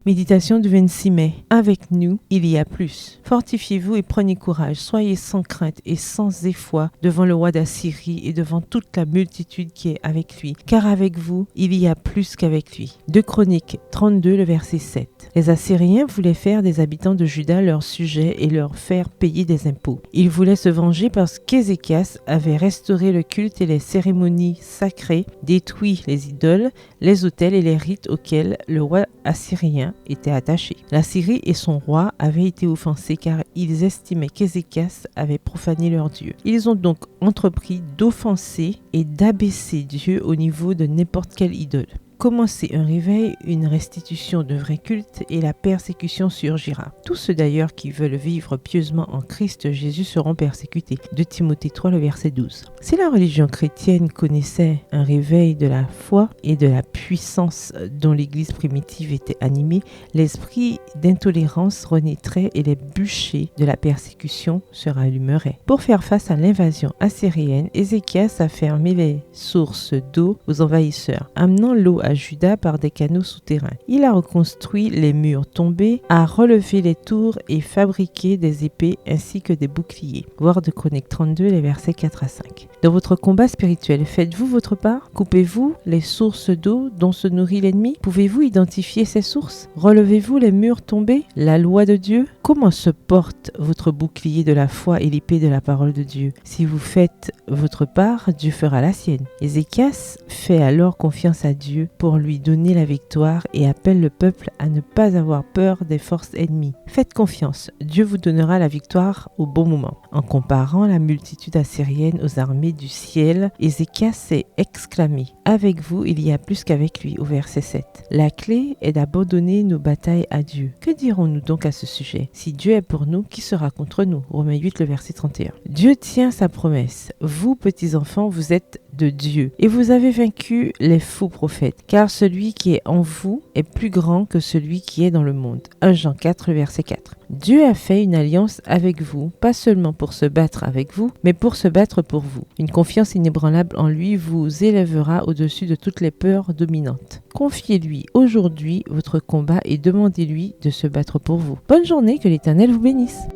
Méditation du 26 mai. Avec nous, il y a plus. Fortifiez-vous et prenez courage. Soyez sans crainte et sans effroi devant le roi d'Assyrie et devant toute la multitude qui est avec lui. Car avec vous, il y a plus qu'avec lui. 2 Chroniques 32, le verset 7. Les Assyriens voulaient faire des habitants de Juda leurs sujets et leur faire payer des impôts. Ils voulaient se venger parce qu'Ézéchias avait restauré le culte et les cérémonies sacrées, détruit les idoles, les autels et les rites auxquels le roi assyrien était attaché. La Syrie et son roi avaient été offensés car ils estimaient qu'Ézéchias avait profané leur Dieu. Ils ont donc entrepris d'offenser et d'abaisser Dieu au niveau de n'importe quelle idole. Commencer un réveil, une restitution de vrai culte et la persécution surgira. Tous ceux d'ailleurs qui veulent vivre pieusement en Christ Jésus seront persécutés. 2 Timothée 3, le verset 12. Si la religion chrétienne connaissait un réveil de la foi et de la puissance dont l'Église primitive était animée, l'esprit d'intolérance renaîtrait et les bûchers de la persécution se rallumeraient. Pour faire face à l'invasion assyrienne, Ézéchias a fermé les sources d'eau aux envahisseurs, amenant l'eau à Juda par des canaux souterrains. Il a reconstruit les murs tombés, a relevé les tours et fabriqué des épées ainsi que des boucliers. Voir 2 Chroniques 32, les versets 4 à 5. Dans votre combat spirituel, faites-vous votre part? Coupez-vous les sources d'eau dont se nourrit l'ennemi? Pouvez-vous identifier ces sources? Relevez-vous les murs tombés? La loi de Dieu? Comment se porte votre bouclier de la foi et l'épée de la parole de Dieu? Si vous faites votre part, Dieu fera la sienne. Ézéchias fait alors confiance à Dieu pour lui donner la victoire et appelle le peuple à ne pas avoir peur des forces ennemies. Faites confiance, Dieu vous donnera la victoire au bon moment. En comparant la multitude assyrienne aux armées du ciel, Ézéchias s'est exclamé « Avec vous, il y a plus qu'avec lui » au verset 7. La clé est d'abandonner nos batailles à Dieu. Que dirons-nous donc à ce sujet? Si Dieu est pour nous, qui sera contre nous? Romains 8, le verset 31. Dieu tient sa promesse. Vous, petits enfants, vous êtes de Dieu et vous avez vaincu les faux prophètes, car celui qui est en vous est plus grand que celui qui est dans le monde. 1 Jean 4, verset 4. Dieu a fait une alliance avec vous, pas seulement pour se battre avec vous, mais pour se battre pour vous. Une confiance inébranlable en lui vous élèvera au-dessus de toutes les peurs dominantes. Confiez-lui aujourd'hui votre combat et demandez-lui de se battre pour vous. Bonne journée, que l'Éternel vous bénisse.